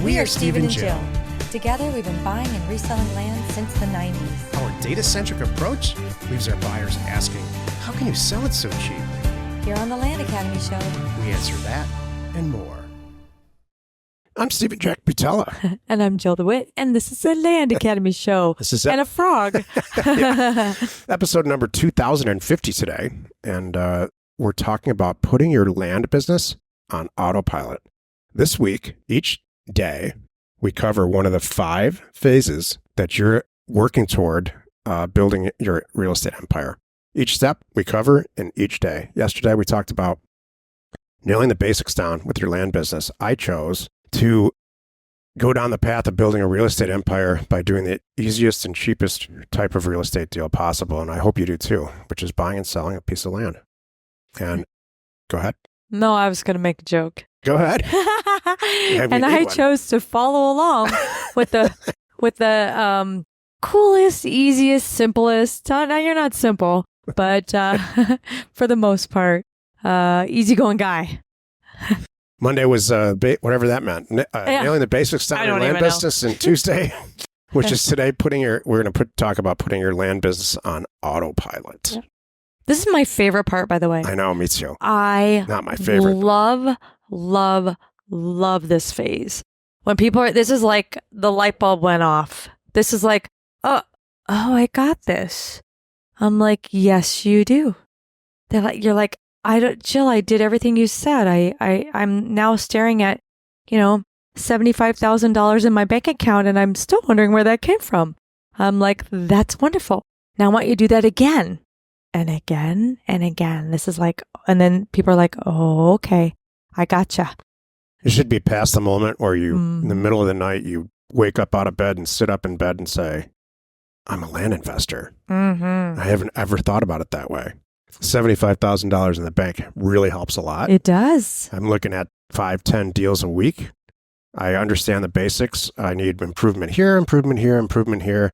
We are Steve and Jill. Together, we've been buying and reselling land since the 90s. Our data-centric approach leaves our buyers asking, how can you sell it so cheap? Here on the Land Academy Show, We answer that and more. I'm Stephen Jack Butala. and I'm Jill DeWit, and this is the Land Academy Show. This is and a frog. Episode number 2050 today, and we're talking about putting your land business on autopilot. This week, each day, we cover one of the 5 phases that you're working toward building your real estate empire. Each step we cover in each day. Yesterday, we talked about nailing the basics down with your land business. I chose to go down the path of building a real estate empire by doing the easiest and cheapest type of real estate deal possible. And I hope you do too, which is buying and selling a piece of land. And go ahead. No, I was going to make a joke. Go ahead. And I chose to follow along with the coolest, easiest, simplest. No, you're not simple, but for the most part, easygoing guy. Monday was whatever that meant. Nailing the basics down in land business, and Tuesday, which is today, we're going to talk about putting your land business on autopilot. Yeah. This is my favorite part, by the way. I know, me too. Not my favorite. Love this phase. When people are, this is like the light bulb went off. This is like, oh, I got this. I'm like, yes, you do. They're like, you're like, Jill, I did everything you said. I'm now staring at, $75,000 in my bank account, and I'm still wondering where that came from. I'm like, that's wonderful. Now I want you to do that again and again and again. This is like, and then people are like, oh, okay, I gotcha. It should be past the moment where you, in the middle of the night, you wake up out of bed and sit up in bed and say, I'm a land investor. Mm-hmm. I haven't ever thought about it that way. $75,000 in the bank really helps a lot. It does. I'm looking at 5-10 deals a week. I understand the basics. I need improvement here, improvement here, improvement here.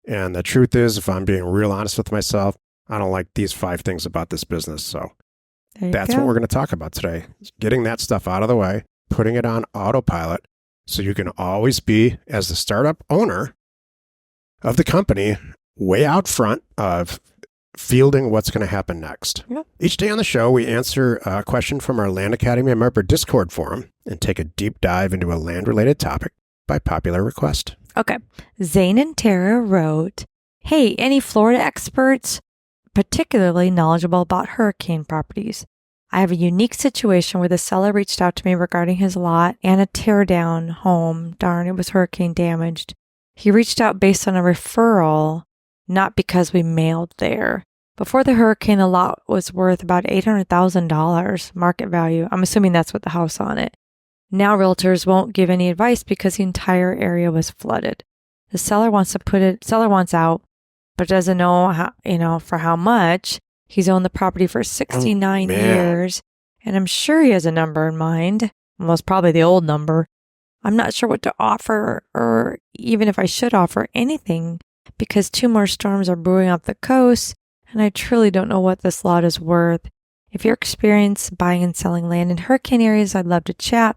And the truth is, if I'm being real honest with myself, I don't like these 5 things about this business. So that's what we're going to talk about today. Getting that stuff out of the way, putting it on autopilot so you can always be, as the startup owner of the company, way out front of fielding what's going to happen next. Yep. Each day on the show, we answer a question from our Land Academy member Discord forum and take a deep dive into a land-related topic by popular request. Okay. Zane and Tara wrote, hey, any Florida experts particularly knowledgeable about hurricane properties? I have a unique situation where the seller reached out to me regarding his lot and a teardown home. Darn, it was hurricane damaged. He reached out based on a referral, not because we mailed there. Before the hurricane, the lot was worth about $800,000 market value. I'm assuming that's with the house on it. Now realtors won't give any advice because the entire area was flooded. The seller wants out, but doesn't know how, for how much. He's owned the property for 69 years, and I'm sure he has a number in mind. Well, it's probably the old number. I'm not sure what to offer, or even if I should offer anything, because 2 more storms are brewing off the coast, and I truly don't know what this lot is worth. If you're experienced buying and selling land in hurricane areas, I'd love to chat.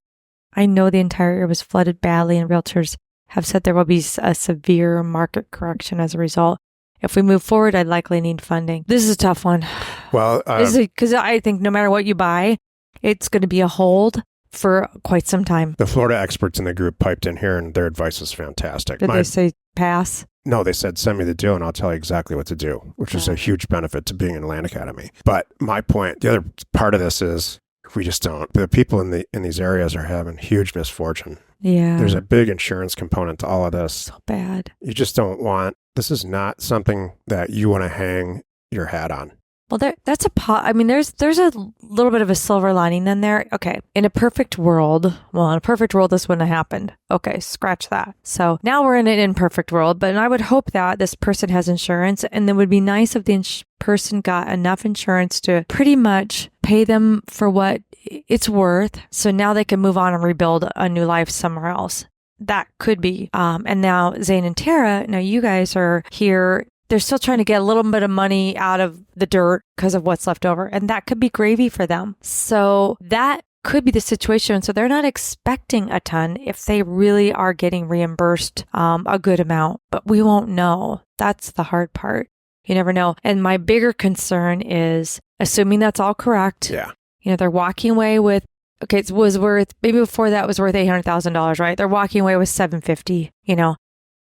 I know the entire area was flooded badly, and realtors have said there will be a severe market correction as a result. If we move forward, I'd likely need funding. This is a tough one. Well, because I think no matter what you buy, it's going to be a hold for quite some time. The Florida experts in the group piped in here, and their advice was fantastic. Did they say pass? No, they said, send me the deal and I'll tell you exactly what to do, which is a huge benefit to being in Land Academy. But my point, the other part of this is we just don't. The people in these areas are having huge misfortune. Yeah. There's a big insurance component to all of this. So bad. You just don't want, this is not something that you want to hang your hat on. Well, there's a little bit of a silver lining in there. Okay, in a perfect world, this wouldn't have happened. Okay, scratch that. So now we're in an imperfect world, but I would hope that this person has insurance, and it would be nice if the person got enough insurance to pretty much pay them for what it's worth. So now they can move on and rebuild a new life somewhere else. That could be. And now Zane and Tara, now you guys are here. They're still trying to get a little bit of money out of the dirt because of what's left over. And that could be gravy for them. So that could be the situation. So they're not expecting a ton if they really are getting reimbursed a good amount, but we won't know. That's the hard part. You never know. And my bigger concern is assuming that's all correct. Yeah. They're walking away with, okay, it was worth, maybe before that was worth $800,000, right? They're walking away with $750,000,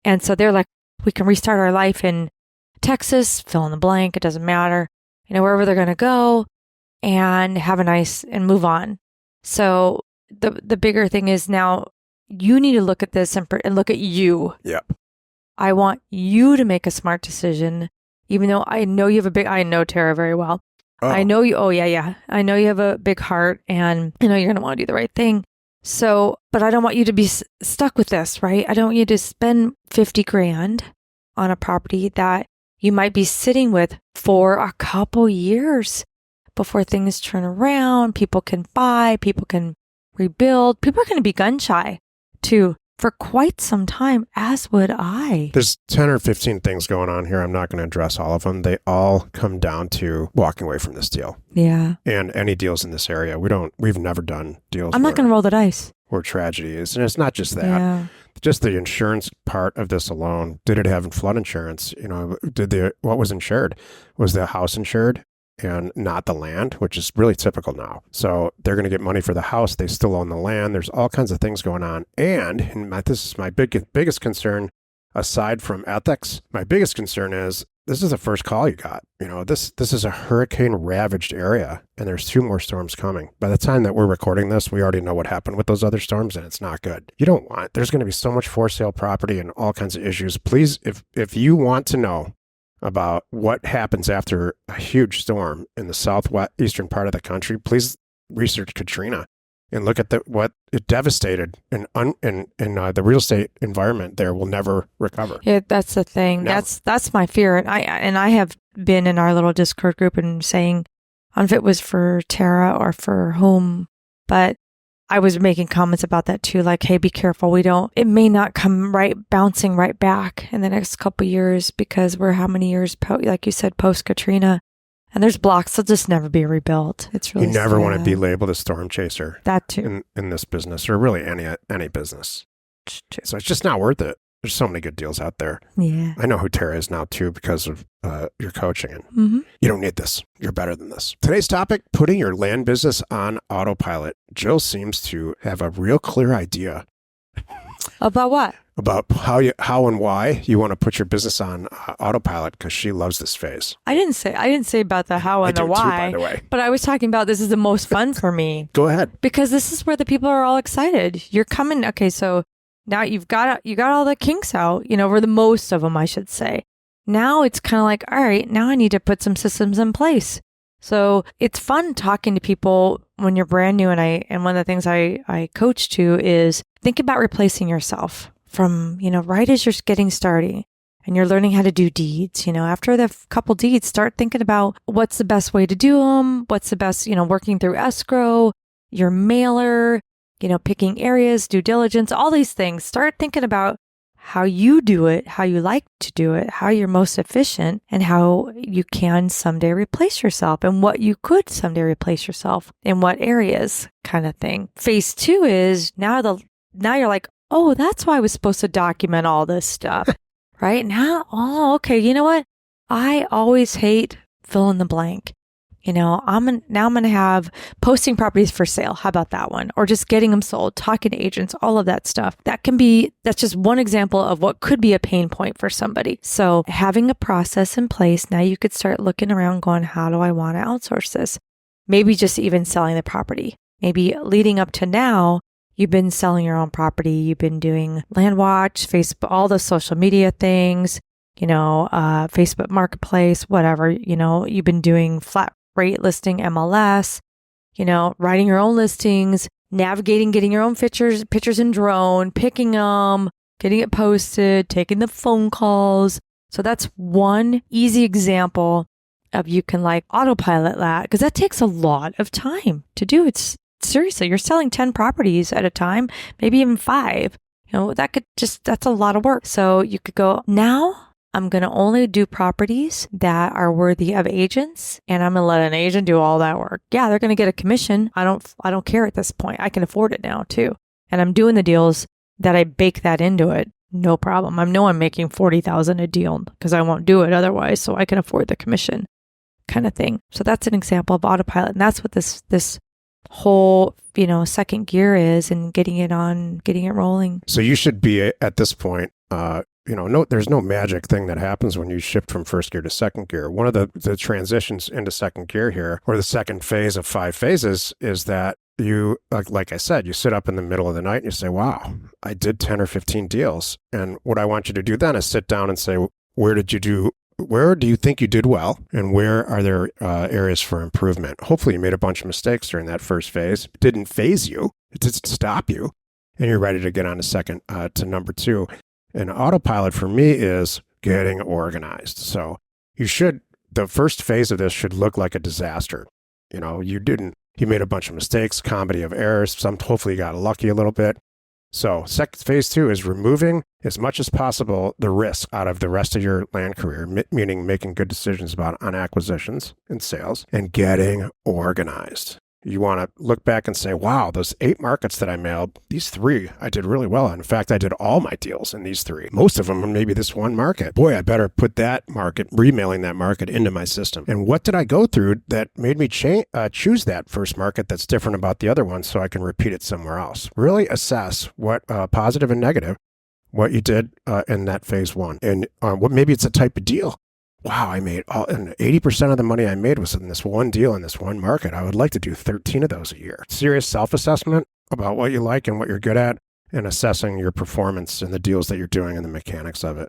And so they're like, we can restart our life in Texas, fill in the blank. It doesn't matter, wherever they're going to go and have a nice and move on. So the bigger thing is now you need to look at this and look at you. Yep. I want you to make a smart decision, even though I know you have I know Tara very well. Oh. I know you. Oh, yeah. I know you have a big heart and I know you're going to want to do the right thing. So, but I don't want you to be stuck with this, right? I don't want you to spend $50,000 on a property that you might be sitting with for a couple years before things turn around. People can buy, people can rebuild. People are going to be gun shy too for quite some time, as would I. There's 10 or 15 things going on here. I'm not going to address all of them. They all come down to walking away from this deal. Yeah. And any deals in this area. We've never done deals. I'm not going to roll the dice. Where tragedy is. And it's not just that. Yeah. Just the insurance part of this alone. Did it have flood insurance? What was insured? Was the house insured and not the land, which is really typical now. So they're going to get money for the house. They still own the land. There's all kinds of things going on. And this is my biggest concern, aside from ethics. My biggest concern is this is the first call you got. This is a hurricane ravaged area, and there's 2 more storms coming. By the time that we're recording this, we already know what happened with those other storms, and it's not good. There's going to be so much for sale property and all kinds of issues. Please, if you want to know about what happens after a huge storm in the southeastern part of the country, please research Katrina and look at what it devastated, and the real estate environment there will never recover. Yeah, that's the thing. Never. That's my fear. And I have been in our little Discord group and saying, I don't know if it was for Tara or for whom, but I was making comments about that too. Like, hey, be careful. It may not come bouncing right back in the next couple of years because we're how many years, like you said, post Katrina. And there's blocks that'll just never be rebuilt. It's really You never sad. want to be labeled a storm chaser. That too. In this business, or really any business. So it's just not worth it. There's so many good deals out there. Yeah. I know who Tara is now too because of your coaching. And Mm-hmm. you don't need this. You're better than this. Today's topic, putting your land business on autopilot. Jill seems to have a real clear idea. About what? About how and why you want to put your business on autopilot, because she loves this phase. I didn't say about the how and I the do why. too, by the way. But I was talking about this is the most fun for me. Go ahead. Because this is where the people are all excited. You're coming. Okay, so now you got all the kinks out, or the most of them, I should say. Now it's kind of like, all right, now I need to put some systems in place. So it's fun talking to people when you're brand new. And one of the things I coach to is think about replacing yourself from, right as you're getting started and you're learning how to do deeds. After the couple deeds, start thinking about what's the best way to do them. What's the best, working through escrow, your mailer, picking areas, due diligence, all these things. Start thinking about how you do it, how you like to do it, how you're most efficient, and how you can someday replace yourself and what you could someday replace yourself in what areas, kind of thing. Phase 2 is now you're like, oh, that's why I was supposed to document all this stuff, right? Now, oh, okay, you know what? I always hate fill in the blank. I'm going to have posting properties for sale. How about that one? Or just getting them sold, talking to agents, all of that stuff. That's just one example of what could be a pain point for somebody. So having a process in place, now you could start looking around going, how do I want to outsource this? Maybe just even selling the property. Maybe leading up to now, you've been selling your own property. You've been doing Land Watch, Facebook, all the social media things, Facebook Marketplace, whatever, you've been doing flat rate listing MLS, writing your own listings, navigating, getting your own pictures in drone, picking them, getting it posted, taking the phone calls. So that's one easy example of you can autopilot that, because that takes a lot of time to do. It's seriously, you're selling 10 properties at a time, maybe even 5. That's a lot of work. So you could go, now I'm going to only do properties that are worthy of agents, and I'm going to let an agent do all that work. Yeah, they're going to get a commission. I don't care at this point. I can afford it now too. And I'm doing the deals that I bake that into it. No problem. I know I'm making $40,000 a deal because I won't do it otherwise, so I can afford the commission kind of thing. So that's an example of autopilot. And that's what this whole, second gear is, and getting it rolling. So you should be at this point, there's no magic thing that happens when you shift from first gear to second gear. One of the transitions into second gear here, or the second phase of 5 phases, is that you, like I said, you sit up in the middle of the night and you say, wow, I did 10 or 15 deals. And what I want you to do then is sit down and say, where do you think you did well? And where are there areas for improvement? Hopefully you made a bunch of mistakes during that first phase. It didn't phase you. It didn't stop you. And you're ready to get on to number 2. And autopilot for me is getting organized. So the first phase of this should look like a disaster. You made a bunch of mistakes, comedy of errors. Hopefully you got lucky a little bit. So phase 2 is removing as much as possible the risk out of the rest of your land career, meaning making good decisions on acquisitions and sales and getting organized. You want to look back and say, wow, those 8 markets that I mailed, these 3 I did really well. In fact, I did all my deals in these 3. Most of them in maybe this one market. Boy, I better put that market, remailing that market into my system. And what did I go through that made me choose that first market that's different about the other one so I can repeat it somewhere else? Really assess what positive and negative, what you did in that phase 1. And what maybe it's a type of deal. Wow, I made and 80% of the money I made was in this one deal in this one market. I would like to do 13 of those a year. Serious self-assessment about what you like and what you're good at, and assessing your performance in the deals that you're doing and the mechanics of it.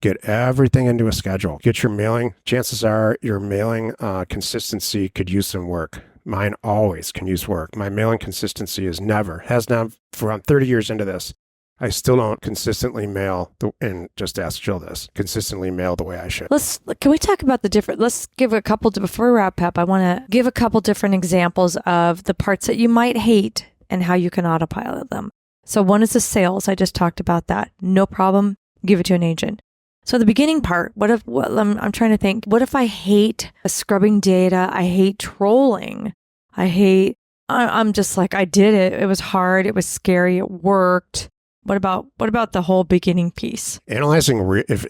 Get everything into a schedule. Get your mailing. Chances are your mailing consistency could use some work. Mine always can use work. My mailing consistency has now, for I'm 30 years into this, I still don't consistently mail, and just ask Jill this, consistently mail the way I should. Can we talk about let's give a couple, before we wrap up, I want to give a couple different examples of the parts that you might hate and how you can autopilot them. So one is the sales. I just talked about that. No problem. Give it to an agent. So the beginning part, I'm trying to think, what if I hate scrubbing data? I hate trolling. I'm just like, I did it. It was hard. It was scary. It worked. What about the whole beginning piece? If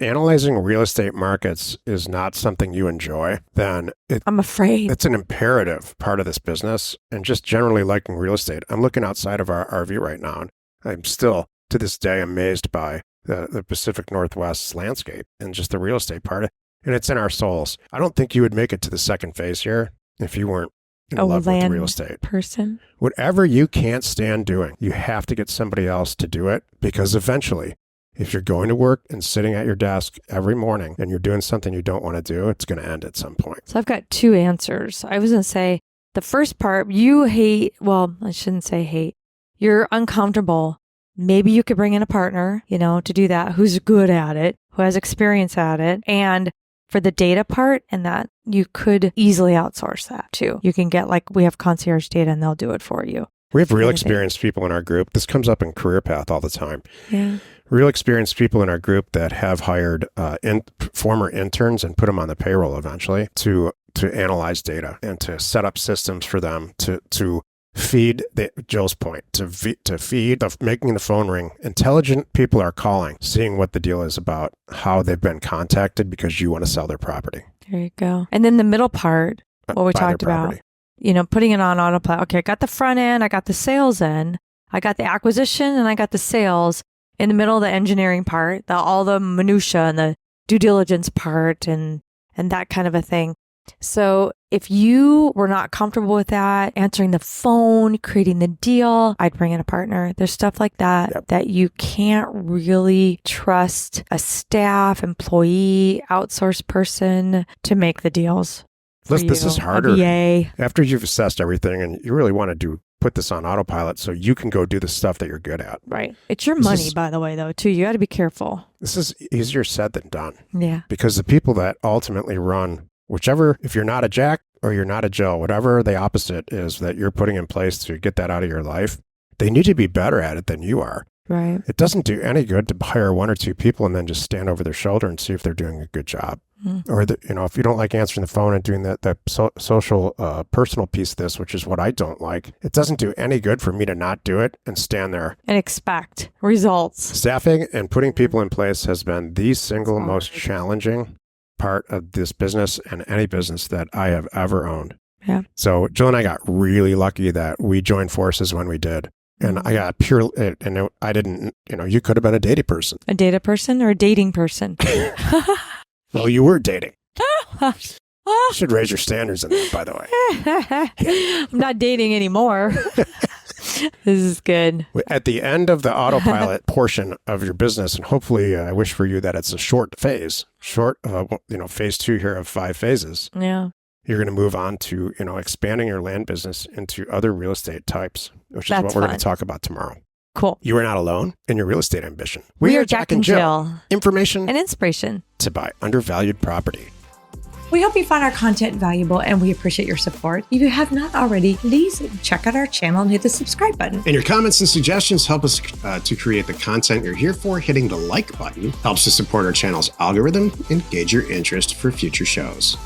analyzing real estate markets is not something you enjoy, then I'm afraid it's an imperative part of this business. And just generally liking real estate, I'm looking outside of our RV right now, and I'm still to this day amazed by the Pacific Northwest's landscape and just the real estate part. And it's in our souls. I don't think you would make it to the second phase here if you weren't in love with real estate. Person. Whatever you can't stand doing, you have to get somebody else to do it, because eventually, if you're going to work and sitting at your desk every morning and you're doing something you don't want to do, it's going to end at some point. So I've got 2 answers. I was going to say the first part, you hate, well, I shouldn't say hate. You're uncomfortable. Maybe you could bring in a partner, to do that, who's good at it, who has experience at it. And for the data part, and that you could easily outsource that too. You can get, we have concierge data and they'll do it for you. We have real experienced people in our group. This comes up in Career Path all the time. Yeah. Real experienced people in our group that have hired former interns and put them on the payroll eventually to analyze data and to set up systems for them to feed Jill's point, to feed making the phone ring. Intelligent people are calling, seeing what the deal is about, how they've been contacted because you want to sell their property. There you go. And then the middle part, what we talked about, putting it on autopilot. Okay, I got the front end, I got the sales end, I got the acquisition, and I got the sales. In the middle, the engineering part, all the minutia and the due diligence part and that kind of a thing. So if you were not comfortable with that, answering the phone, creating the deal, I'd bring in a partner. There's stuff like that that you can't really trust a staff, employee, outsourced person to make the deals. Listen, this is harder. After you've assessed everything and you really want to put this on autopilot so you can go do the stuff that you're good at. Right. It's your money, by the way, though, too. You got to be careful. This is easier said than done. Yeah. Because the people that ultimately run whichever, if you're not a Jack or you're not a Jill, whatever the opposite is that you're putting in place to get that out of your life, they need to be better at it than you are. Right. It doesn't do any good to hire one or two people and then just stand over their shoulder and see if they're doing a good job. Or, if you don't like answering the phone and doing that social, personal piece of this, which is what I don't like, it doesn't do any good for me to not do it and stand there. And expect results. Staffing and putting people in place has been the single most challenging part of this business and any business that I have ever owned. Yeah. So Jill and I got really lucky that we joined forces when we did. And I got I didn't, you could have been a data person. A data person or a dating person? Well, you were dating. You should raise your standards in that, by the way. I'm not dating anymore. This is good. At the end of the autopilot portion of your business, and hopefully I wish for you that it's a short phase, phase 2 here of 5 phases. Yeah. You're going to move on to, expanding your land business into other real estate types, which is what we're going to talk about tomorrow. Cool. You are not alone in your real estate ambition. We are Jack and Jill. Information and inspiration to buy undervalued property. We hope you found our content valuable and we appreciate your support. If you have not already, please check out our channel and hit the subscribe button. And your comments and suggestions help us to create the content you're here for. Hitting the like button helps to support our channel's algorithm and gauge your interest for future shows.